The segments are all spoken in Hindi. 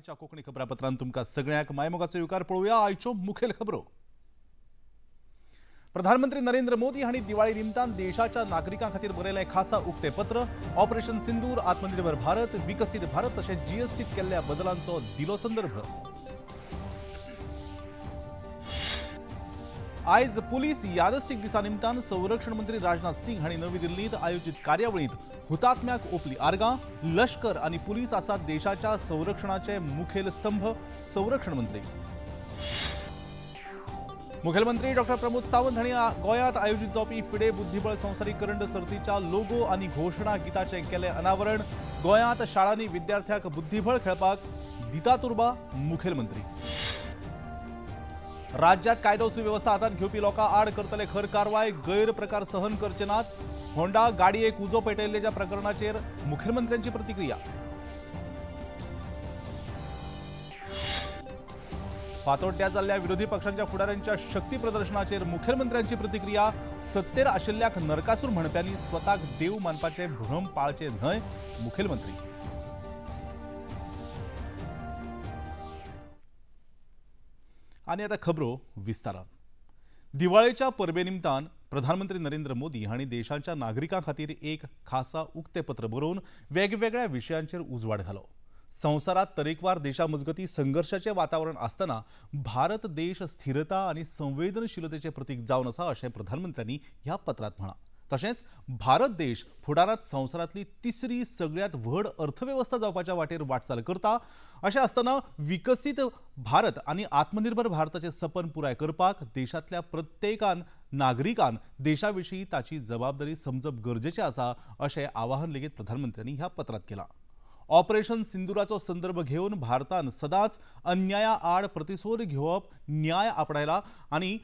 आयच्या कोकणी खबरापत्रांत तुमकां सगळ्यांक मायमोगाचो युकार पळोवया आयच्यो मुखेल खबरो। प्रधानमंत्री नरेंद्र मोदी हांणी दिवाळी निमतान देशाच्या नागरिकां खातीर बरयलें खासा उक्ते पत्र। ऑपरेशन सिंदूर, आत्मनिर्भर भारत, विकसीत भारत तशेंच जीएसटीत केल्ल्या बदलांचो दिलो संदर्भ। आयज पुलीस यादस्तीक दिसा निमतान संरक्षण मंत्री राजनाथ सिंग हांणी नवी दिल्लीत आयोजित कार्यावळींत हुतात्म्याक ओपली आर्गां। लष्कर आनी पुलीस आसात देशाच्या संरक्षणाचे मुखेल स्तंभ, संरक्षण मंत्री। मुखेलमंत्री डॉ प्रमोद सावंत हांणी गोंयांत आयोजित जावपी फिडे बुद्धीबळ संवसारीकरण सर्तीच्या लोगो आनी घोषणा गिताचें केलें अनावरण। गोंयांत शाळांनी विद्यार्थ्यांक बुद्धीबळ खेळपाक दितात उर्बा, मुखेलमंत्री। राज्यात कायदो सुवेवस्था हातांत घेवपी लोकां आड करतले खर कारवाय, गैरप्रकार सहन करचे नात। होंडा गाडयेक उजो पेटयल्लेच्या प्रकरणाचेर मुखेलमंत्र्यांची प्रतिक्रिया। फातोड्ड्यात जाल्ल्या विरोधी पक्षांच्या फुडाऱ्यांच्या शक्ती प्रदर्शनाचेर मुखेलमंत्र्यांची प्रतिक्रिया। सत्तेर आशिल्ल्याक नरकासूर म्हणप्यांनी स्वताक देव मानपाचे भ्रम पाळचे न्हय, मुखेलमंत्री। आनी आतां खबरो विस्तारान। दिवाळेच्या परबे निमतान प्रधानमंत्री नरेंद्र मोदी हांणी देशाच्या नागरिकां खातीर एक खासा उक्ते पत्र बरोवन वेगवेगळ्या विशयांचेर उजवाड घालो। संवसारात तरेकवार देशामजगती संघर्षाचे वातावरण आसतना भारत देश स्थिरता आनी संवेदनशीलतेचे प्रतीक जावन आसा अशें प्रधानमंत्र्यांनी ह्या पत्रांत म्हळां। तशेंच भारत देश फुडारात संवसारातली तिसरी सगळ्यात व्हड अर्थवेवस्था जावपाच्या वाटेर वाटचाल करता। अशें आसतना विकसीत भारत आनी आत्मनिर्भर भारताचें सपन पुराय करपाक देशांतल्या प्रत्येकान नागरिकान देशाविशीं ताची जबाबदारी समजप गरजेचें आसा अशें आवाहन लेगीत प्रधानमंत्र्यांनी ह्या पत्रांत केलां। ऑपरेशन सिंदुराचो संदर्भ घेवन भारतान सदांच अन्याया आड प्रतिसोद घेवप न्याय आपणायला आनी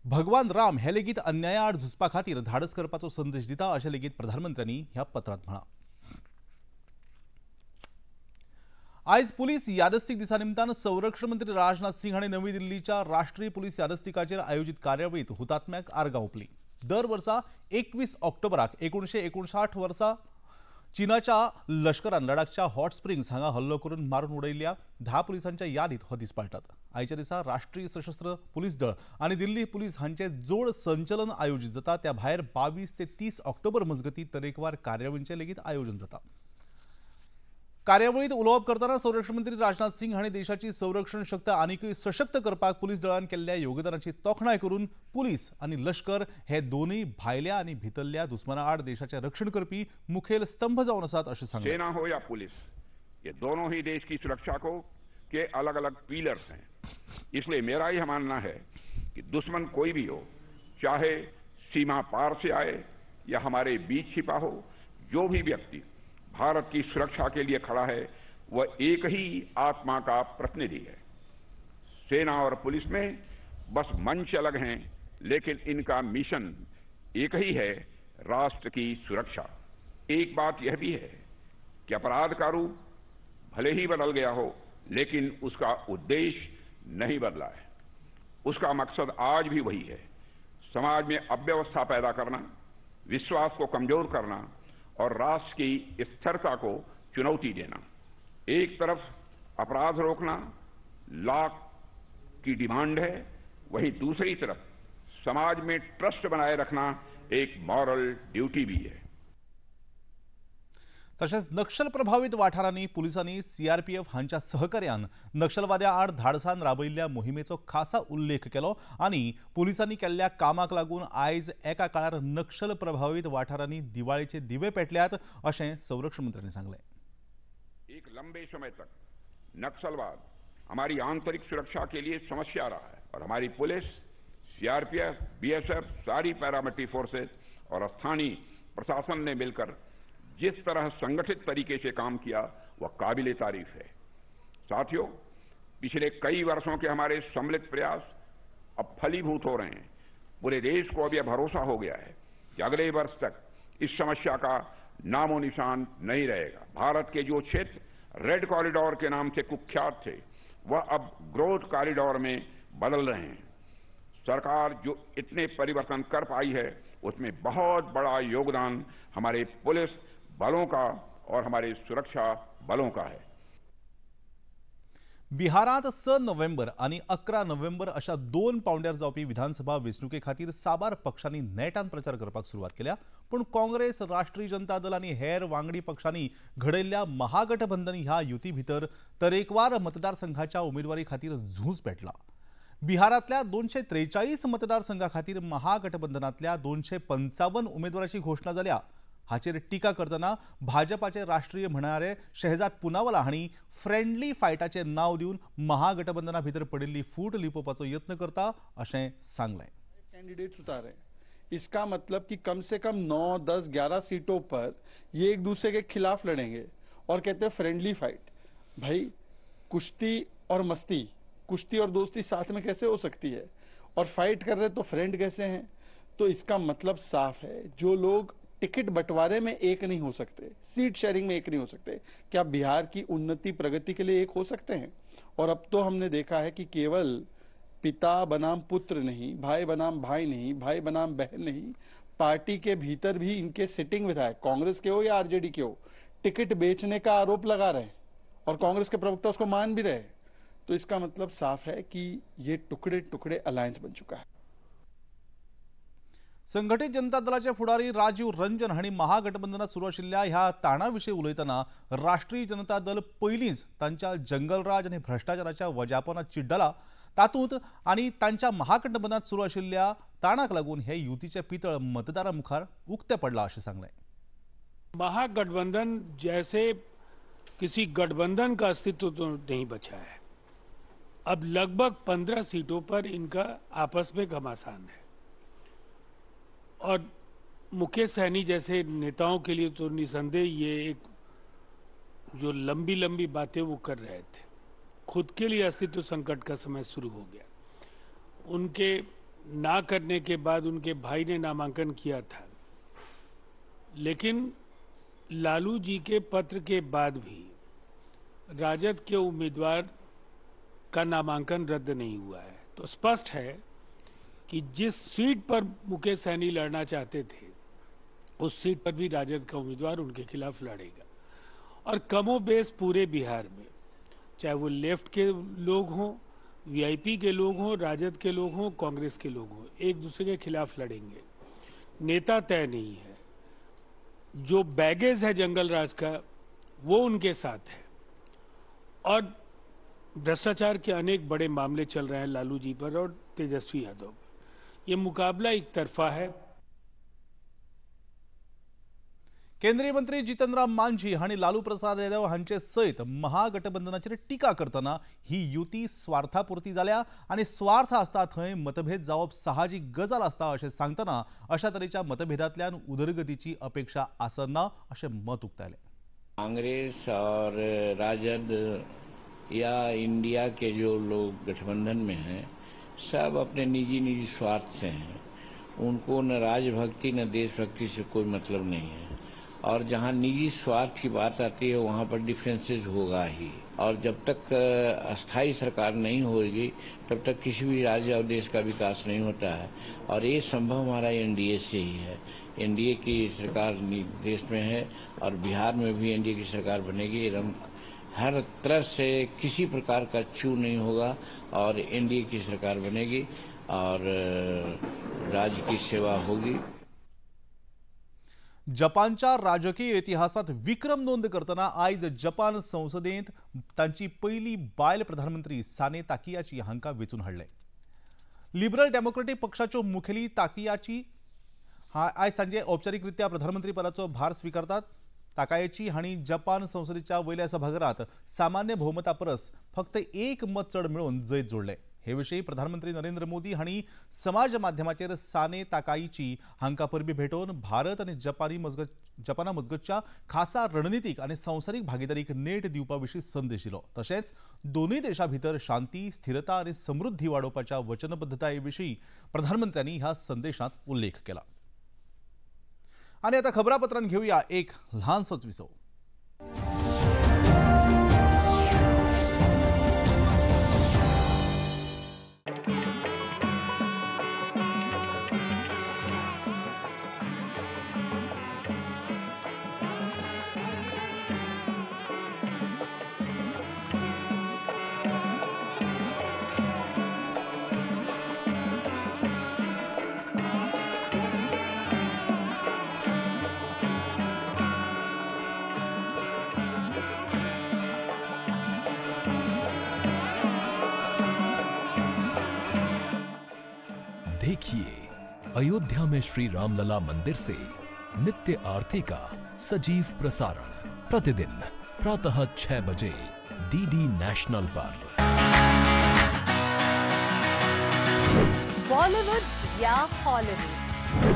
भगवान राम हे लेगीत अन्याया आड झुजपा खातीर धाडस करपाचो संदेश दिता अशें लेगीत प्रधानमंत्र्यांनी ह्या पत्रांत म्हळां। आयज पुलीस यादस्तीक दिसा निमतान संरक्षण मंत्री राजनाथ सिंग हांणी नवी दिल्लीच्या राष्ट्रीय पुलीस यादस्तिकाचेर आयोजीत कार्यावळींत हुतात्म्याक आर्गां ओंपलीं। दर वर्सा 21 ऑक्टोबराक 1959 वर्सा चीनाच्या लष्करान लडाखच्या हॉट स्प्रिंग्स हांगा हल्लो करून मारून उडयल्ल्या 10 पुलिसांच्या यादीत हो दीस पाळटात। आयच्या दिसा राष्ट्रीय सशस्त्र पुलीस दळ आनी दिल्ली पुलीस हांचे जोड संचलन आयोजीत जाता। त्या भायर 22 ते 30 ऑक्टोबर मजगती तरेकवार कार्यावळींचे लेगीत आयोजन जाता। कार्यावळींत उलोवप करतना संरक्षण मंत्री राजनाथ सिंग हांणी देशाची संरक्षण शक्त आनीकय सशक्त करपाक पुलीस दळान केल्ल्या योगदानाची तोखणाय करून पुलीस आनी लष्कर हे दोनूय भायल्या आनी भितरल्या दुस्मना आड देशाचे रक्षण करपी मुखेल स्तंभ जावन आसात अशें सांगलें। सेना हो या पुलिस, ये दोनों ही देश की सुरक्षा को के अलग अलग पिलर्स हैं। इसलिए मेरा यह मानना है कि दुश्मन कोई भी हो, चाहे सीमा पार से आए या हमारे बीच छिपा हो, जो भी व्यक्ति भारत की सुरक्षा के लिए खड़ा है वह एक ही आत्मा का प्रतिनिधि है। सेना और पुलिस में बस मंच अलग हैं, लेकिन इनका मिशन एक ही है, राष्ट्र की सुरक्षा। एक बात यह भी है कि अपराध का रूप भले ही बदल गया हो, लेकिन उसका उद्देश्य नहीं बदला है। उसका मकसद आज भी वही है, समाज में अव्यवस्था पैदा करना, विश्वास को कमजोर करना और राष्ट्र की स्थिरता को चुनौती देना। एक तरफ अपराध रोकना लाख की डिमांड है, वहीं दूसरी तरफ समाज में ट्रस्ट बनाए रखना एक मॉरल ड्यूटी भी है। तशेंच नक्षल प्रभावित वाठारांनी पुलिसांनी सीआरपीएफ हांच्या सहकार्यान नक्षलवाद्यां आड धाडसान राबयिल्ल्या मोहिमेचो खासा उल्लेख केलो आनी पुलिसांनी केल्ल्या कामाक लागून आयज एका काळार नक्षल प्रभावित वाठारांनी दिवाळेचे दिवे पेटल्यात अशें संरक्षण मंत्र्यांनी सांगलें। एक लंबे समय तक नक्सलवाद हमारी आंतरिक सुरक्षा के लिए समस्या रहा है और हमारी पुलिस, सीआरपीएफ, बीएसएफ, सारी पैरामिलिट्री फोर्सेस और स्थानीय प्रशासन ने मिलकर जिस तरह संगठित तरीके से काम किया वह काबिले तारीफ है। साथियों, पिछले कई वर्षों के हमारे सम्मिलित प्रयास अब फलीभूत हो रहे हैं। पूरे देश को अब यह भरोसा हो गया है कि अगले वर्ष तक इस समस्या का नामो निशान नहीं रहेगा। भारत के जो क्षेत्र रेड कॉरिडोर के नाम से कुख्यात थे वह अब ग्रोथ कॉरिडोर में बदल रहे हैं। सरकार जो इतने परिवर्तन कर पाई है उसमें बहुत बड़ा योगदान हमारे पुलिस बलों का और हमारे सुरक्षा बलों का है। बिहारात 6 नोव्हेंबर आणि 11 नोव्हेंबर अशा 2 पावंड्यार जावपी विधानसभा वेंचणुके खातीर साबार पक्षांनी नेटान प्रचार करपाक सुरवात केल्या, पण काँग्रेस, राष्ट्रीय जनता दल आणि हेर वांगडी पक्षांनी घडयल्ल्या महागठबंधन ह्या युती भितर तरेकवार मतदारसंघाच्या उमेदवारी खातीर झूज पेटला. बिहारातल्या 243 मतदारसंघा खातीर महागठबंधनातल्या 255 उमेदवाराची घोषणा जाल्या. हाचेर टिका करतना भाजपाचे राष्ट्रीय म्हणणारे शहजाद पुनावाला हांणी फ्रेंडली फायटाचे नाव दिवन महागठबंधना भितर पडिल्ली फूट लिपोवपाचो यत्न करता अशें सांगलें. कैंडिडेट्स उतारे, इसका मतलब कि कम से कम 9, 10, 11 सीटों पर ये एक दूसरे के खिलाफ लड़ेंगे और कहते हैं फ्रेंडली फाइट. भाई कुश्ती और मस्ती, कुश्ती और दोस्ती साथ में कैसे हो सकती है? और फाइट कर रहे तो फ्रेंड कैसे हैं? तो इसका मतलब साफ है, जो लोग टिकट बंटवारे में एक नहीं हो सकते, सीट शेयरिंग में एक नहीं हो सकते, क्या बिहार की उन्नति प्रगति के लिए एक हो सकते हैं? और अब तो हमने देखा है कि केवल पिता बनाम पुत्र नहीं, भाई बनाम भाई नहीं, भाई बनाम बहन नहीं, पार्टी के भीतर भी इनके सिटिंग विधायक, कांग्रेस के हो या आरजेडी के हो, टिकट बेचने का आरोप लगा रहे हैं और कांग्रेस के प्रवक्ता उसको मान भी रहे. तो इसका मतलब साफ है कि ये टुकड़े टुकड़े अलायंस बन चुका है. संघटित जनता दलाचे फुडारी राजीव रंजन हांणी महागठबंधनात सुरू आशिल्ल्या ह्या ताणाविशीं उलयतना राष्ट्रीय जनता दल पयलींच तांच्या जंगलराज आनी भ्रष्टाचाराच्या वजापनात चिड्डला. तातूंत आनी तांच्या महागठबंधनात सुरू आशिल्ल्या ताणाक लागून हे युतीचे पितळ मतदारां मुखार उक्ते पडला अशें सांगलें. महागठबंधन जैसे किसी गठबंधन का अस्तित्व तो नहीं बचा है. अब लगभग 15 सीटों पर इनका आपस में घमासान है और मुकेश सहनी जैसे नेताओं के लिए तो निसंदेह ये एक जो लंबी लंबी बातें वो कर रहे थे. खुद के लिए अस्तित्व संकट का समय शुरू हो गया. उनके ना करने के बाद उनके भाई ने नामांकन किया था, लेकिन लालू जी के पत्र के बाद भी राजद के उम्मीदवार का नामांकन रद्द नहीं हुआ है. तो स्पष्ट है कि जिस सीट पर मुकेश सहनी लड़ना चाहते थे उस सीट पर भी राजद का उम्मीदवार उनके खिलाफ लड़ेगा. और कमोबेश पूरे बिहार में चाहे वो लेफ्ट के लोग हों, वीआईपी के लोग हों, राजद के लोग हों, कांग्रेस के लोग हों, एक दूसरे के खिलाफ लड़ेंगे. नेता तय नहीं है. जो बैगेज है जंगल राज का वो उनके साथ है और भ्रष्टाचार के अनेक बड़े मामले चल रहे हैं लालू जी पर और तेजस्वी यादव पर. ये मुकाबला एक तरफा है. केंद्रीय मंत्री जितेंद्र मांझी हांणी लालू प्रसाद यादव हांचे सयत महागठबंधनाचेर टिका करतना ही युती स्वार्थापुरती जाल्या आनी स्वार्थ आसता थंय मतभेद जावप साहजिक गजाल आसता अशें सांगतना अशा तरेच्या मतभेदांतल्यान उदरगतीची अपेक्षा आसना अशें मत उक्तायलें. कांग्रेस और राजद या इंडिया के जो लोग गठबंधन में हैं सब अपने निजी स्वार्थ से हैं. उनको न राजभक्ति न देशभक्ति से कोई मतलब नहीं है. और जहां निजी स्वार्थ की बात आती है वहां पर डिफरेंसेस होगा ही. और जब तक अस्थायी सरकार नहीं होगी तब तक किसी भी राज्य और देश का विकास नहीं होता है. और ये संभव हमारा एनडीए से ही है. एनडीए की सरकार देश में है और बिहार में भी एनडीए की सरकार बनेगी. एकदम हर तरह से किसी प्रकार का छू नहीं होगा और एनडीए की सरकार बनेगी और राज्य की सेवा होगी. जपानच्या राजकीय इतिहासात विक्रम नोंद करतना आज जपान संसदेत तांची पहिली बायल प्रधानमंत्री साने ताकियाची हांका वेचून हाडले. लिबरल डेमोक्रेटिक पक्षाच्यो मुखेली ताकियाची आज सांजे औपचारिकरित्या प्रधानमंत्री पदाचो भार स्वीकारतात. ताकायाची हांणी जपान संसदेच्या वयल्या सभागृहात सामान्य बहुमता परस फक्त एक मत चड मेळोवन जैत जोडले. हे विशीं प्रधानमंत्री नरेंद्र मोदी हांणी समाज माध्यमाचेर साने ताकाईची हांका परबीं भेटोवन भारत आनी जपाना मजगतच्या खासा रणनीतीक आनी संवसारीक भागीदारीक नेट दिवपा विशीं संदेश दिलो. तशेंच दोनूय देशां भितर शांती, स्थिरता आनी समृद्धी वाडोवपाच्या वचनबद्धताये विशीं प्रधानमंत्र्यांनी ह्या संदेशांत उल्लेख केला. आणि आता खबरापत्रांत घेऊया एक लहानसोच विसव. अयोध्या में श्री रामलला मंदिर से नित्य आरती का सजीव प्रसारण प्रतिदिन प्रातः 6 बजे डीडी नेशनल पर। बॉलीवुड या हॉलीवुड,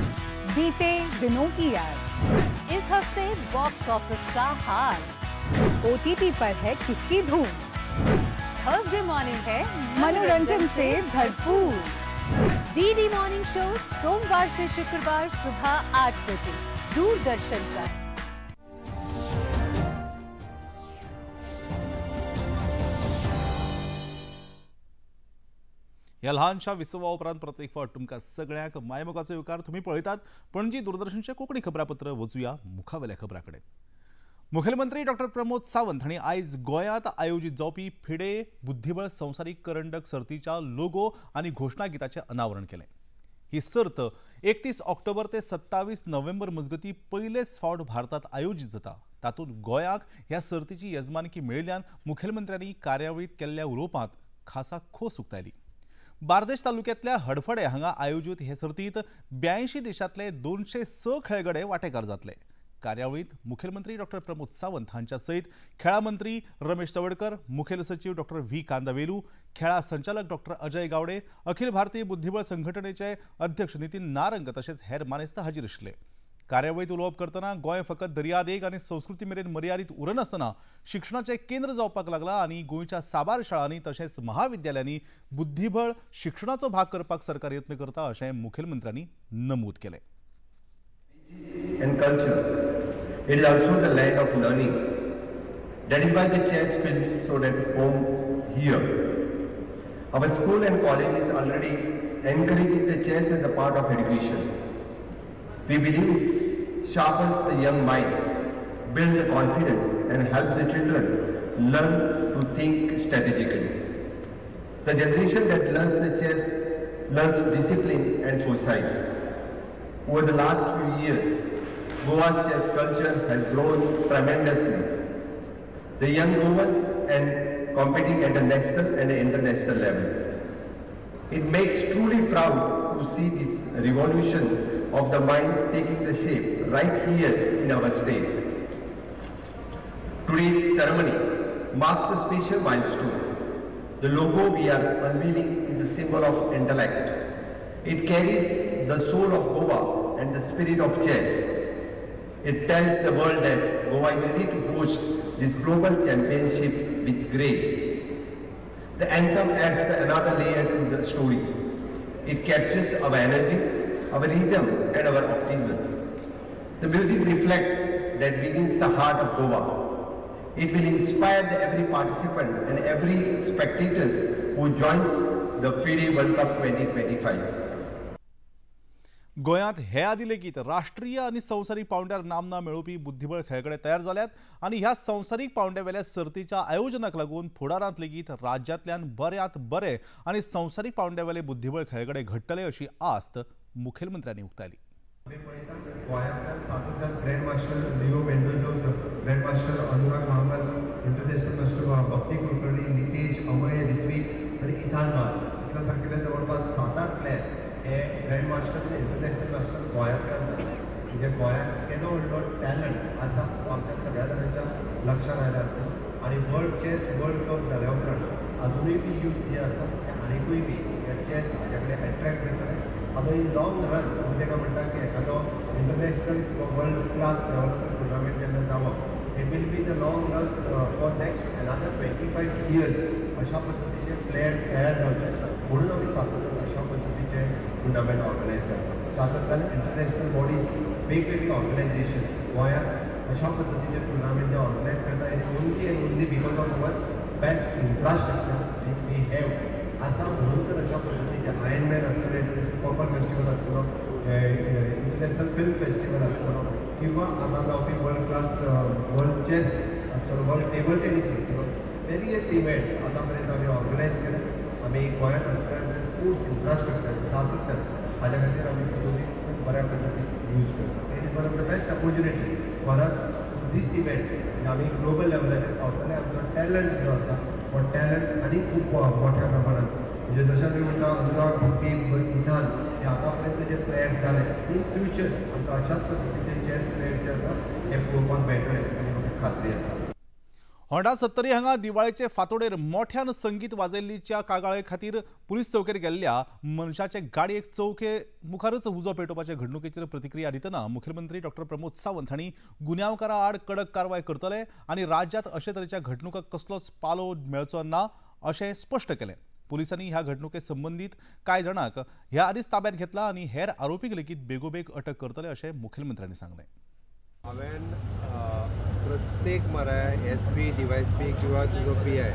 बीते दिनों की याद, इस हफ्ते बॉक्स ऑफिस का हाल, OTT पर है किसकी धूम, थर्सडे मॉर्निंग है मनोरंजन से भरपूर। डीडी मॉर्निंग शो सोमवार से शुक्रवार सुबह 8 बजे दूरदर्शन पर। या लहानशा विसवा उपरांत परत एक फावट तुमकां सगळ्यांक मायमोगाचो येवकार तुम्ही पळयतात पणजी दूरदर्शनचे कोंकणी खबरापत्र वचूया मुखावेल्या खबरांकडे। मुखेलमंत्री डॉ प्रमोद सावंत हांणी आयज गोंयांत आयोजीत जावपी फिडे बुद्धीबळ संवसारीक करंडक सर्तीच्या लोगो आनी घोषणा गिताचें अनावरण केलें। ही सर्त 31 ऑक्टोबर ते 27 नोव्हेंबर मजगती पयलेच फावट भारतात आयोजीत जाता। तातूंत गोंयाक ह्या सर्तीची येजमानकी मेळिल्ल्यान मुखेलमंत्र्यांनी कार्यावळीत केल्ल्या उलोवपांत खासा खोस उक्तायली। बार्देश तालुक्यांतल्या हडफडे हांगा आयोजीत हे सर्तींत 82 देशांतले 206 खेळगडे वांटेकार जातले। कार्यावळीत मुखेलमंत्री डॉ प्रमोद सावंत हांच्या सयत खेळा मंत्री रमेश चवडकर, मुखेल सचिव डॉ व्ही कांदावेलू, खेळा संचालक डॉ अजय गावडे, अखिल भारतीय बुद्धीबळ संघटनेचे अध्यक्ष नितीन नारंग तशेंच हेर मानेस्त हाजीर आशिल्ले। कार्यावळीत उलोवप करतना गोंय फकत दर्यादेग आनी संस्कृती मेरेन मर्यादीत उरनासतना शिक्षणाचें केंद्र जावपाक लागला आनी गोंयच्या साबार शाळांनी तशेंच महाविद्यालयांनी बुद्धीबळ शिक्षणाचो भाग करपाक सरकार यत्न करता अशें मुखेलमंत्र्यांनी नमूद केलें। And culture. It is also the land of learning. That is why the chess feels so at home here. Our school and colleges already encouraging the chess as a part of education. We believe it sharpens the young mind, builds the confidence and helps the children learn to think strategically. The generation that learns the chess learns discipline and foresight. Over the last few years, Goa's chess culture has grown tremendously. The young Goans and competing at a national and international level. It makes truly proud to see this revolution of the mind taking the shape right here in our state. Today's ceremony marks a special milestone. The logo we are unveiling is a symbol of intellect. It carries the soul of Goa and the spirit of chess. It tells the world that Goa is ready to host this global championship with grace. The anthem adds another layer to the story. It captures our energy, our rhythm and our optimism. The music reflects that begins the heart of Goa. It will inspire every participant and every spectator who joins the FIDE World Cup 2025. गोंयांत हे आदी लेगीत राष्ट्रीय आनी संवसारीक पांवड्यार नामना मेळोवपी बुद्धीबळ खेळगडे तयार जाल्यात आनी ह्या संवसारीक पांवड्यावेल्या सर्तीच्या आयोजनाक लागून फुडारांत लेगीत राज्यांतल्यान बऱ्यांत बरे आनी संवसारीक पांवड्यावेले बुद्धीबळ खेळगडे घडटले अशी आस्त मुखेलमंत्र्यांनी उक्तायली। गोंयांतल्यान सातत्यान ग्रँड मास्टर लिओ मेंडोजो, ग्रँड मास्टर अनुराग महामल, इंटरनॅशनल मास्टर भक्ती कुलकर्णी, नितेश, अमय, ऋत्विक आणि इथान मास इतल्या सारकेले जवळपास 7-8 प्लेयर हे ग्रँड मास्टर आणि इंटरनॅशनल मास्टर गोंयांतल्यान जातात। म्हणजे गोंयांत केदो व्हडलो टॅलंट आसा तो आमच्या सगळ्या जाणांच्या लक्षांत आयला आसता आनी वर्ल्ड चॅस वर्ल्ड कप जाल्या उपरांत अजुनूय बी यूथ जे आसा ते आनीकूय बी हे चॅस हाच्या कडेन एट्रॅक्ट जातले। आता इन लॉंग रन आमी ताका म्हणटा की एखादो international world class level tournament जेन्ना जावप it will be the long run for next another 25 years अशा पद्दतीचे प्लेयर्स तयार जावचे म्हणून आमी सातत्यान अशा पद्दतीचे टुर्नामेंट ऑर्गनायज करतात। सातत्यान इंटरनॅशनल बॉडीज वेगवेगळी ऑर्गनायझेशन गोंयांत अशा पद्दतीचे टुर्नामेंट जे ऑर्गनायज करता and only because of our best infrastructure which we have आसा म्हणून तर अशा पद्दतीचे आयर्नमॅन आसतले, इंटरनॅशनल कॉपर फेस्टिवल आसतलो, इंटरनॅशनल फिल्म फेस्टिवल आसतलो किंवा आतां जावपी वर्ल्ड क्लास वर्ल्ड चॅस आसतलो, वर्ल्ड टेबल टेनीस आसतलो, वेरियस इव्हेंट्स आतां पर्यंत आमी ऑर्गनायज केले। आमी गोंयांत आसतना स्पोर्ट्स इन्फ्रास्ट्रक्चर सातत्यान हाज्या खातीर आमी सगळी खूब बऱ्या पद्दतीन यूज करता। It is one of the best opportunity for us this event आमी ग्लोबल लेवलाचेर पावतले। आमचो टॅलंट जो आसा हो टॅलंट आनी खूब मोठ्या प्रमाणात म्हणजे जशें आमी म्हणटा अनुराग, भक्ती, इथान हे आतापर्यंत जे प्लेयर्स झाले इन फ्युचर्स आमकां अशाच पद्दतीचे चॅस प्लेयर्स जे आसा हे पळोवपाक मेळटले आनी म्हाका खात्री आसा. होंडा 70 हांगा दिवाळेचे फांतोडेर मोठ्यान संगीत वाजयल्लीच्या कागाळे खातीर पुलीस चौकेर गेल्ल्या मनशाचे गाडयेक चौके मुखारच उजो पेटोवपाचे घडणुकेचेर प्रतिक्रिया दितना मुखेलमंत्री डॉ प्रमोद सावंत हांणी गुन्यांवकारां आड कडक कारवाय करतले आनी राज्यांत अशे तरेच्या घडणुकांक कसलोच पालो मेळचो ना अशें स्पश्ट केलें. पुलिसांनी ह्या घडणुके संबंधीत कांय जाणांक ह्या आदींच ताब्यात घेतला आनी हेर आरोपीक लेगीत बेगोबेग अटक करतले अशें मुखेलमंत्र्यांनी सांगलें. हांवें प्रत्येक मरे SP DYSP किंवा तुजो PI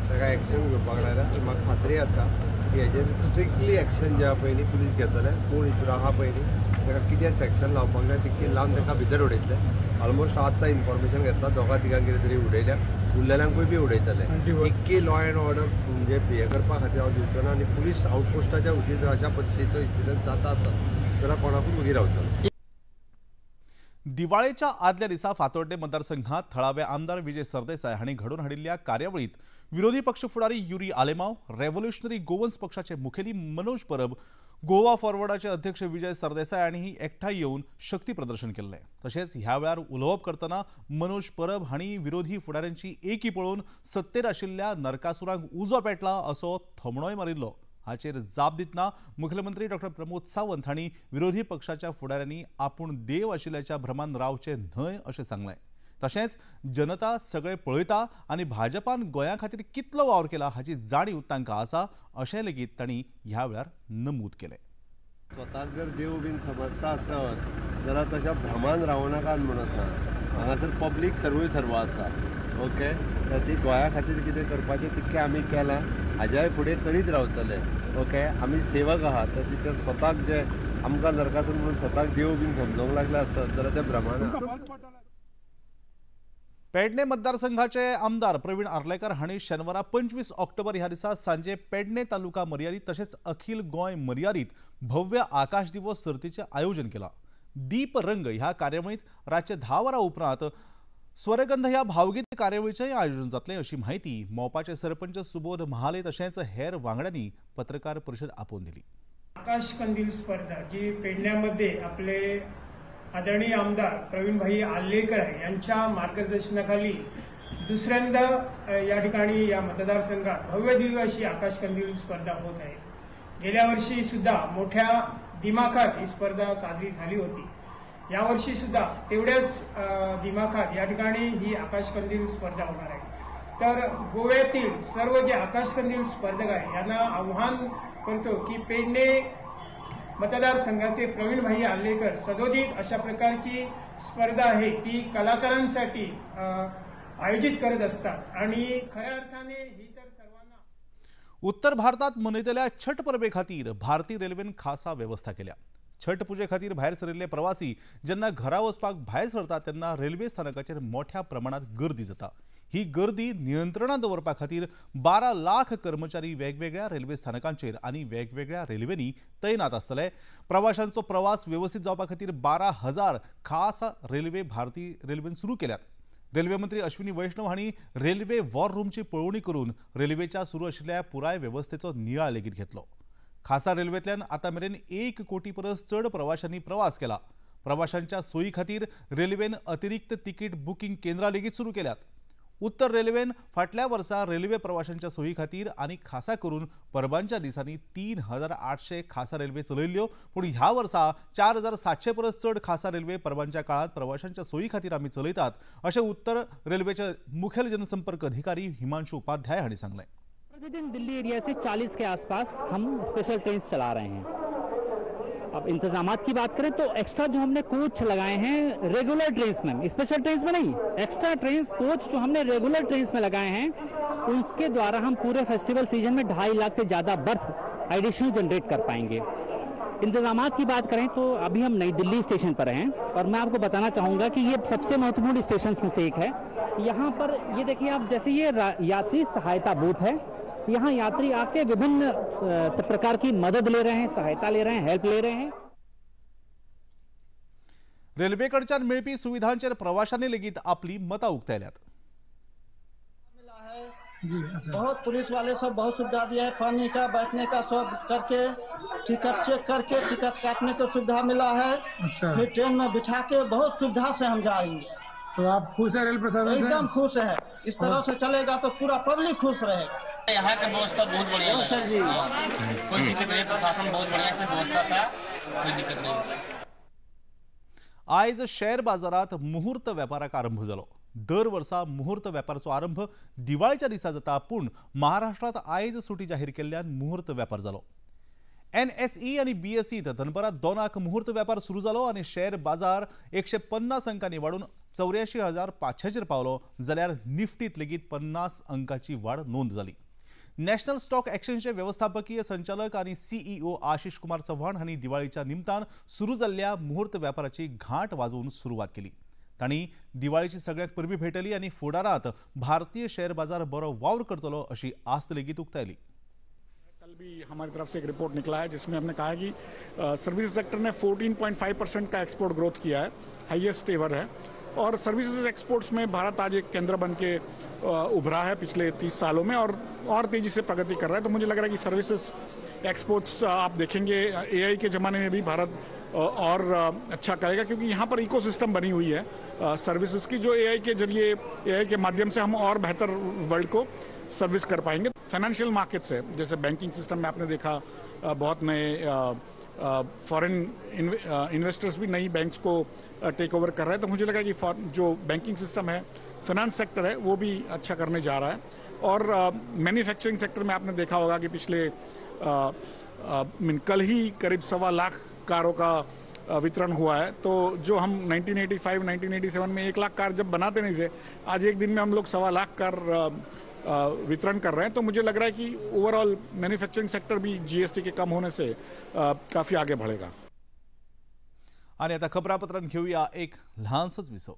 ताका एक्शन घेवपाक लायला. म्हाका खात्री आसा की हेजेर स्ट्रिक्टली एक्शन जे आहा पळय पुलीस घेतले. कोण हितूर आहा पळय ताका कितें सेक्शन लावपाक जाय तितकें लावन ताका भितर उडयतले. ऑलमोस्ट आतां इन्फॉर्मेशन घेतला दोगां तिगांक कितें तरी उडयल्या, उरलेल्यांकूय बी उडयतले. इतकी लॉ एंड ऑर्डर म्हणजे हे करपा खातीर हांव दिवचो ना आनी पुलीस आउटपोस्टाच्या उदीर जर अशा पद्दतीचो इन्सिडंट जाता आसत जाल्यार कोणाकूच उगी रावचो ना. दिवाळेच्या आदल्या दिसा फातोर्डे मतदारसंघात थळावे आमदार विजय सरदेसाय हांणी घडोवन हाडिल्ल्या कार्यावळीत विरोधी पक्ष फुडारी युरी आलेमाव, रेव्होल्युशनरी गोवन्स पक्षाचे मुखेली मनोज परब, गोवा फॉरवर्डाचे अध्यक्ष विजय सरदेसाय हांणी एकठांय येवन शक्ती प्रदर्शन केल्लें. तशेंच ह्या वेळार उलोवप करतना मनोज परब हांणी विरोधी फुडाऱ्यांची एकी पळोवन सत्तेर आशिल्ल्या नरकासुरांक उजो पेटला असो थोमणोय मारिल्लो. हाचेर जाप दितना मुखेलमंत्री डॉ प्रमोद सावंत हांणी विरोधी पक्षाच्या फुडाऱ्यांनी आपूण देव आशिल्ल्याच्या भ्रमान रावचे न्हय अशें सांगलें. तशेंच जनता सगळे पळयता आनी भाजपान गोंया खातीर कितलो वावर केला हाची जाणीव तांकां आसा अशें लेगीत तांणी ह्या वेळार नमूद केलें. स्वताक जर देव बीन समजता आसत जाल्यार तशा भ्रमान रावनाकात म्हणत ना. हांगासर पब्लीक सर्व आसा. ओके, ती गोंया खातीर कितें करपाचें तितकें आमी केलां, हाज्याय फुडें करीत रावतले. ओके, आमी सेवक आहात तर तिथे स्वताक जे आमकां नरकासूर म्हणून स्वताक देव बीन समजोवंक लागले आसत जाल्यार ते भ्रमान. पेडणे मतदारसंघाचे आमदार प्रवीण आर्लेकर हांणी शेनवारा 25 ऑक्टोबर ह्या दिसा सांजे पेडणे तालुका मर्यादीत तशेंच अखिल गोंय मर्यादीत भव्य आकाश दिवस सर्तीचें आयोजन केलां. दीप रंग ह्या कार्यावळींत रातचे 10 वरां उपरांत स्वरगंध ह्या भावगीत कार्यावळीचें आयोजन जातलें अशी माहिती मोपाचे सरपंच सुबोध महाले तशेंच हेर वांगड्यांनी पत्रकार परिशद आपोवन दिली. आकाश कंदील स्पर्धा जी पेडण्यामध्ये आपले आदरणीय आमदार प्रवीणभाई आल्लेकर यांच्या मार्गदर्शनाखाली दुसऱ्यांदा या ठिकाणी या मतदारसंघात भव्य दिव्य अशी आकाश कंदील स्पर्धा होत आहे. गेल्या वर्षी सुद्धा मोठ्या दिमाखात ही स्पर्धा साजरी झाली होती. यावर्षी सुद्धा तेवढ्याच दिमाखात या ठिकाणी ही आकाश कंदील स्पर्धा होणार आहे. तर गोव्यातील सर्व जे आकाश कंदील स्पर्धक आहे यांना आव्हान करतो की पेडणे मतदारसंघाचे प्रवीणभाई आल्लेकर सदोदित अशा प्रकारची स्पर्धा आहे ती कलाकारांसाठी आयोजित करत असतात आणि खऱ्या अर्थाने ही तर सर्वांना. उत्तर भारतात मनयतल्या छठ परबे खातीर भारतीय रेल्वेन खासा व्यवस्था केल्या. छठ पुजे खातीर भायर सरिल्ले प्रवासी जेन्ना घरा वचपाक भायर सरतात तेन्ना रेल्वे स्थानकाचेर मोठ्या प्रमाणात गर्दी जाता. ही गर्दी नियंत्रणात दवरपा खातीर 12 लाख कर्मचारी वेगवेगळ्या रेल्वे स्थानकांचेर आनी वेगवेगळ्या रेल्वेंनी तैनात आसतले. प्रवाशांचो प्रवास व्यवस्थीत जावपा खातीर 12,000 खास रेल्वे भारतीय रेल्वेन सुरू केल्यात. रेल्वे मंत्री अश्विनी वैष्णव हांणी रेल्वे वॉर रूमची पळोवणी करून रेल्वेच्या सुरू आशिल्ल्या पुराय व्यवस्थेचो नियाळ लेगीत घेतलो. खासा रेल्वेंतल्यान आतां मेरेन 1 कोटी परस चड प्रवाशांनी प्रवास केला. प्रवाशांच्या सोयी खातीर रेल्वेन अतिरिक्त तिकीट बुकींग केंद्रां लेगीत सुरू केल्यात. उत्तर रेल्वेन फाटल्या वर्सा रेल्वे प्रवाशांच्या सोयी खातीर आनी खासा करून परबांच्या दिसांनी 3,800 खासा रेल्वे चलयल्ल्यो, पूण ह्या वर्सा 4,700 परस चड खासा रेल्वे परबांच्या काळात प्रवाशांच्या सोयी खातीर आमी चलयतात अशें उत्तर रेल्वेचे मुखेल जनसंपर्क अधिकारी हिमांशु उपाध्याय हांणी सांगलें. प्रतिदिन दिल्ली एरिया से 40 के आसपास हम स्पेशल ट्रेन चला रहे हैं. अब इंतजामात की बात करें तो एक्स्ट्रा जो हमने कोच लगाए हैं रेगुलर ट्रेन्स में, स्पेशल ट्रेन्स में नहीं, एक्स्ट्रा ट्रेन्स कोच जो हमने रेगुलर ट्रेन्स में लगाए हैं उसके द्वारा हम पूरे फेस्टिवल सीजन में 2.5 लाख से ज़्यादा बर्थ एडिशनल जनरेट कर पाएंगे. इंतजामात की बात करें तो अभी हम नई दिल्ली स्टेशन पर हैं और मैं आपको बताना चाहूँगा कि ये सबसे महत्वपूर्ण स्टेशन में से एक है. यहाँ पर ये देखिए आप, जैसे ये यात्री सहायता बूथ है, यहाँ यात्री आके विभिन्न प्रकार की मदद ले रहे हैं, सहायता ले रहे हैं, हेल्प ले रहे हैं. रेल्वेकडच्यान मेळपी सुविधांचेर प्रवाशांनी लेगीत आपली मतां उक्तायल्यात. बहुत पुलिस वाले सब बहुत सुविधा दिया है, पानी का बैठने का सब करके, टिकट चेक करके टिकट काटने की सुविधा मिला है। फिर ट्रेन में बिठा के बहुत सुविधा से हम जाएंगे। तो आप खुश है रेल प्रशासन से? एकदम खुश है। इस तरह से चलेगा तो पूरा पब्लिक खुश रहेगा। यहाँ की व्यवस्था बहुत बढ़िया है सर जी, कोई दिक्कत नहीं, प्रशासन बहुत बढ़िया से व्यवस्था था, कोई दिक्कत नहीं। आयज शेअर बाजारात मुहूर्त वेपाराक आरंभ जालो। दर वर्सा मुहूर्त वेपाराचो आरंभ दिवाळीच्या दिसा जाता, पूण महाराष्ट्रात आयज सुटी जाहीर केल्ल्यान मुहूर्त वेपार जालो। NSE आणि BSE दनपारां 2 मुहूर्त वेपार सुरू जालो आणि शेअर बाजार 150 अंकांनी वाढून 84,500 पावलो, जाल्यार निफ्टीत लेगीत 50 अंकाची वाढ नोंद जाली। नॅशनल स्टॉक एक्सचेंजचे व्यवस्थापकीय संचालक आणि CEO आशिष कुमार चव्हाण हांणी दिवाळीच्या निमतान सुरू जाल्ल्या मुहूर्त वेपाराची घांट वाजोवन सुरवात केली। तांणी दिवाळीची सगळ्यात परबी भेटली आणि फुडारात भारतीय शेअर बाजार बरो वावर करतलो अशी आस्त लेगीत उक्तायली। कल भी हमारी तरफ से एक रिपोर्ट निकला है जिसमें हमने कहा है कि सर्विसेज सेक्टर ने 14.5% का एक्सपोर्ट ग्रोथ किया है, हाईएस्ट एवर है। और सर्विसेज एक्सपोर्ट्स में भारत आज एक केंद्र बन के उभरा है पिछले 30 सालों में और तेजी से प्रगति कर रहा है। तो मुझे लग रहा है कि सर्विसेज एक्सपोर्ट्स आप देखेंगे AI के ज़माने में भी भारत और अच्छा करेगा, क्योंकि यहाँ पर इकोसिस्टम बनी हुई है सर्विसेज की, जो AI के जरिए, AI के माध्यम से हम और बेहतर वर्ल्ड को सर्विस कर पाएंगे। फाइनेंशियल मार्केट्स है, जैसे बैंकिंग सिस्टम में आपने देखा बहुत नए फॉरेन इन्वेस्टर्स भी नई बैंक्स को टेक ओवर कर रहे हैं। तो मुझे लगा कि जो बैंकिंग सिस्टम है, फाइनेंस सेक्टर है, वो भी अच्छा करने जा रहा है। और मैन्युफैक्चरिंग सेक्टर में आपने देखा होगा कि पिछले कल ही करीब 1.25 लाख कारों का वितरण हुआ है। तो जो हम 1985, 1987 में 1 लाख कार जब बनाते नहीं थे, आज एक दिन में हम लोग 1.25 लाख कार वितरण कर रहे हैं। तो मुझे लग रहा है कि ओवरऑल मैन्युफैक्चरिंग सेक्टर भी GST के कम होने से काफी आगे बढ़ेगा। आणि आता खबरापत्रांत घेऊया एक लहानसोच विसव।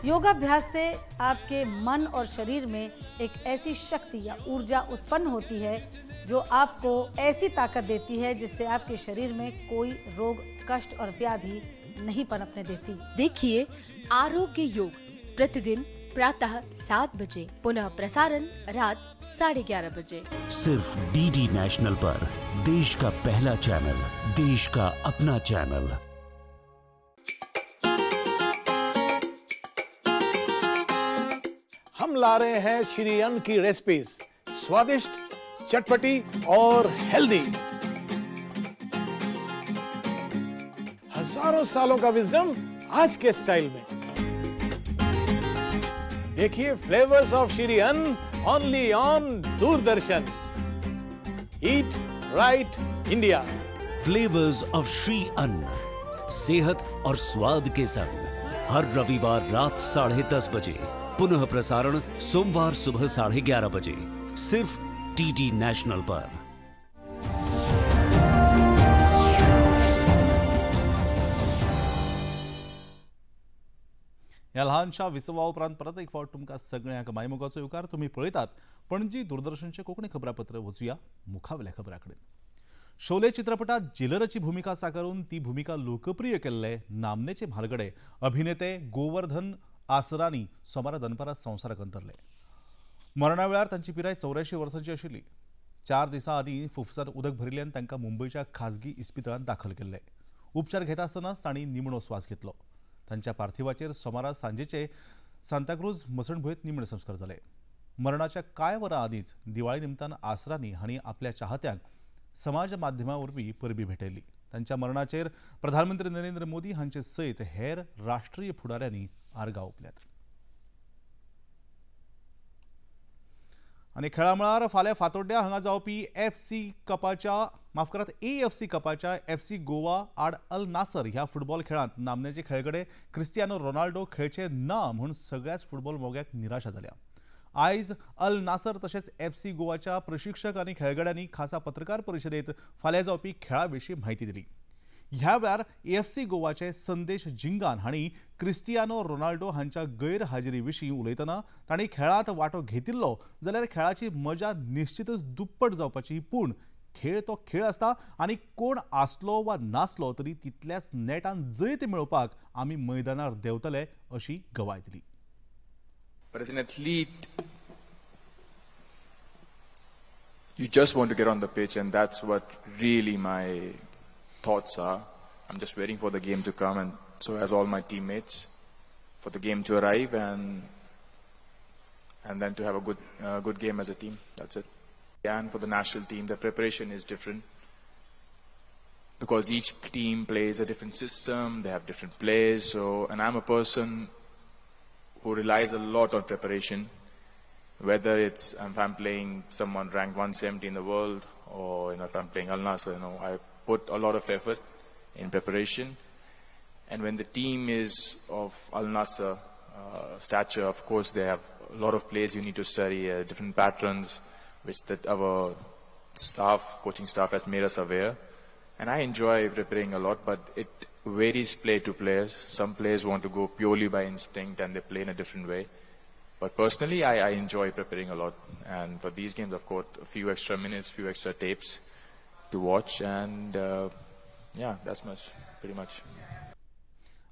योगाभ्यास से आपके मन और शरीर में एक ऐसी शक्ति या ऊर्जा उत्पन्न होती है जो आपको ऐसी ताकत देती है जिससे आपके शरीर में कोई रोग, कष्ट और व्याधि नहीं पनपने देती। देखिए आरोग्य योग प्रतिदिन प्रातः 7 बजे, पुनः प्रसारण रात 11:30 बजे, सिर्फ DD नेशनल पर। देश का पहला चैनल, देश का अपना चैनल। हम ला रहे हैं श्री अन्न की रेसिपीज, स्वादिष्ट, चटपटी और हेल्दी। हजारों सालों का विजडम आज के स्टाइल में। देखिए फ्लेवर्स ऑफ श्री अन्न only on Doordarshan. Eat right India. Flavours of Shri अन्न, सेहत और स्वाद के संग। हर रविवार रात 10:30 बजे, पुनः प्रसारण सोमवार सुबह 11:30 बजे, सिर्फ DD नेशनल पर। या लहानशा विसवा उपरांत परत एक फावट तुमकां सगळ्यांक मायमोगाचो येवकार। तुम्ही पळयतात पणजी दूरदर्शनचे कोंकणी खबरापत्र। वचूया मुखावेल्या खबराकडेन। शोले चित्रपटात जेलराची भूमिका साकारून ती भूमिका लोकप्रिय केल्ले नामनेचे म्हालगडे अभिनेते गोवर्धन आसरानी सोमारा दनपारा संवसाराक अंतरले। मरणा वेळार तांची पिराय 84 वर्सांची आशिल्ली। 4 दिसां आदीं फुफ्फुसांत उदक भरिल्ल्यान तांकां मुंबयच्या खाजगी इस्पितळांत दाखल केल्ले। उपचार घेता आसतनाच तांणी निमणो स्वास घेतलो। तांच्या पार्थिवाचेर सोमारा सांजेचे सांताक्रूज मसणभुंयेंत निमणे संस्कार जाले। मरणाच्या कांय वरां आदींच दिवाळी निमतान आसरानी हांणी आपल्या चाहत्यांक समाज माध्यमां वरवीं परबी भेटयली। तांच्या मरणाचेर प्रधानमंत्री नरेंद्र मोदी हांचे सयत हेर राष्ट्रीय फुडाऱ्यांनी आर्गां ओंपल्यात। आनी खेळा मळार फाल्यां फातोड्ड्या हांगा जावपी AFC कपाच्या FC गोवा आड अल नासर ह्या फुटबॉल खेळांत नामनेचे खेळगडे क्रिस्टियानो रोनाल्डो खेळचे ना म्हूण सगळ्याच फुटबॉल मोग्याक निराशा जाल्या। आयज अल नासर तशेंच FC गोवाच्या प्रशिक्षक आनी खेळगड्यांनी खासा पत्रकार परिशदेंत फाल्यां जावपी खेळा विशीं म्हायती दिली। ह्या वेळार AFC गोवाचे संदेश जिंगान हांणी क्रिस्टियानो रोनाल्डो हांच्या गैरहाजिरी विशीं उलयतना तांणी खेळांत वांटो घेतिल्लो जाल्यार खेळाची मजा निश्चितच दुप्पट जावपाची, पूण खेळ तो खेळ आसता आनी कोण आसलो वा नासलो तरी तितल्याच नेटान जैत मेळोवपाक आमी मैदानार देंवतले अशी गवाय दिली. But as an athlete, you just want to get on the pitch, and that's what really my thoughts are. I'm just waiting for the game to come, and so as all my teammates, for the game to arrive, and then to have a good game as a team. That's it. And for the national team, the preparation is different because each team plays a different system. They have different players. So, and I'm a person who relies a lot on preparation. Whether it's if I'm playing someone ranked 170 in the world, or if I'm playing Al Nassr, I put a lot of effort in preparation. And when the team is of Al Nassr stature, of course, they have a lot of players you need to study, different patterns, which our coaching staff has made us aware. And I enjoy preparing a lot, but it varies player to player. Some players want to go purely by instinct and they play in a different way. But personally, I enjoy preparing a lot. And for these games, I've got a few extra minutes, few extra tapes to watch. And that's pretty much.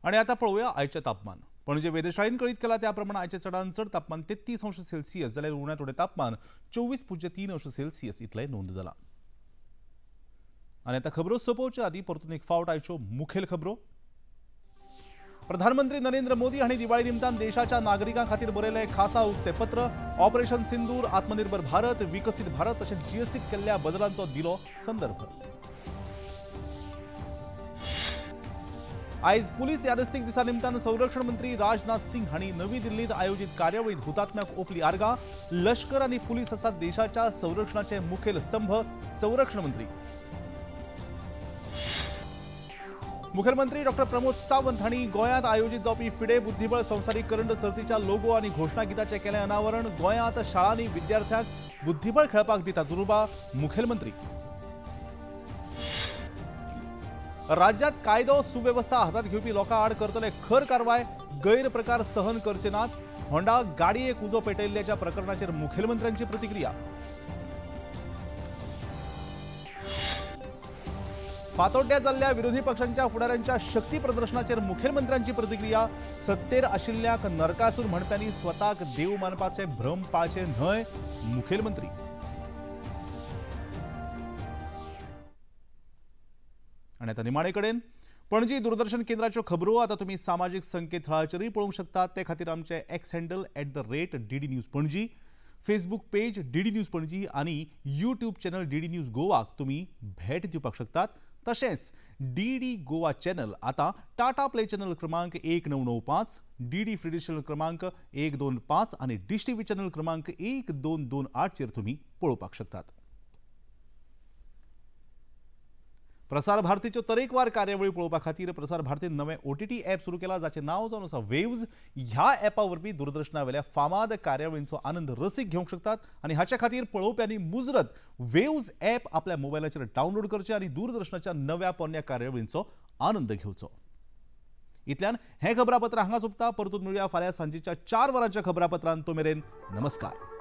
आणि आता पळोवया आयचे तापमान. पणजे वेधशाळेन कळीत केला त्याप्रमाणे आयचे चडांत चड तापमान 33°C जाल्यार उण्यात उणें तापमान 24.3°C इतलें नोंद जाला. आनी आतां खबरो सोंपोवचे आदीं परतून एक फावट आयच्यो मुखेल खबरो. प्रधानमंत्री नरेंद्र मोदी हांणी दिवाळी निमतान देशाच्या नागरिकां खातीर बरयलें खासा उक्तेपत्र. ऑपरेशन सिंदूर, आत्मनिर्भर भारत, विकसीत भारत तशेंच जीएसटीत केल्ल्या बदलांचो दिलो संदर्भ. आयज पुलीस यादस्तीक दिसा निमतान संरक्षण मंत्री राजनाथ सिंग हांणी नवी दिल्लीत आयोजित कार्यावळीत हुतात्म्याक ओपली आर्गां. लष्कर आनी पुलीस आसात देशाच्या संरक्षणाचे मुखेल स्तंभ, संरक्षण मंत्री. मुखेलमंत्री डॉ. प्रमोद सावंत हांणी गोंयांत आयोजित जावपी फिडे बुद्धीबळ संवसारीक करंड सर्तीच्या लोगो आनी घोषणा गिताचें केलें अनावरण. गोंयांत शाळांनी विद्यार्थ्यांक बुद्धीबळ खेळपाक दितात उर्बा, मुखेलमंत्री. राज्यात कायदो सुवेवस्था हातात घेवपी लोकां आड करतले खर कारवाय, गैरप्रकार सहन करचे नात. होंडा गाडयेक उजो पेटयल्ल्याच्या प्रकरणाचेर मुखेलमंत्र्यांची प्रतिक्रिया. फातोड्ड्या जाल्ल्या विरोधी पक्षांच्या फुडाऱ्यांच्या शक्ती प्रदर्शनाचेर मुखेलमंत्र्यांची प्रतिक्रिया. सत्तेर आशिल्ल्याक नरकासूर म्हणप्यांनी स्वताक देव मानपाचे भ्रम पाळचे न्हय, मुखेलमंत्री. आणि आता निमाणे कडेन पणजी दूरदर्शन केंद्राच्यो खबरो आता तुम्ही सामाजीक संकेतथळाचेरय पळोवंक शकतात. ते खातीर आमचे x handle @DD news Panaji, Facebook page DD news Panaji आणि यूट्यूब चॅनल DD न्यूज गोवाक तुम्ही भेट दिवपाक शकतात. तशेंच DD गोवा चॅनल आता टाटा प्ले चॅनल क्रमांक 1995, DD फ्री डिश चॅनल क्रमांक 125 आणि डिश टीव्ही चॅनल क्रमांक 1228 चेर तुम्ही पळोवपाक शकतात. प्रसार भारतीच्यो तरेकवार कार्यावळी पळोवपा खातीर प्रसार भारतीन नवें OTT ॲप सुरू केला, जाचें नांव जावन आसा वेव्ज. ह्या ॲपा वरवीं दूरदर्शना वेल्या फामाद कार्यावळींचो आनंद रसीक घेवंक शकतात आनी हाचे खातीर पळोवप्यांनी मुजरत वेव्ज ॲप आपल्या मोबायलाचेर डावनलोड करचें आनी दूरदर्शनाच्या नव्या पोरण्या कार्यावळींचो आनंद घेवचो. इतल्यान हें खबरापत्र हांगा सोंपता. परतून मेळुया फाल्यां सांजेच्या 4 वरांच्या खबरापत्रांत. तो मेरेन नमस्कार.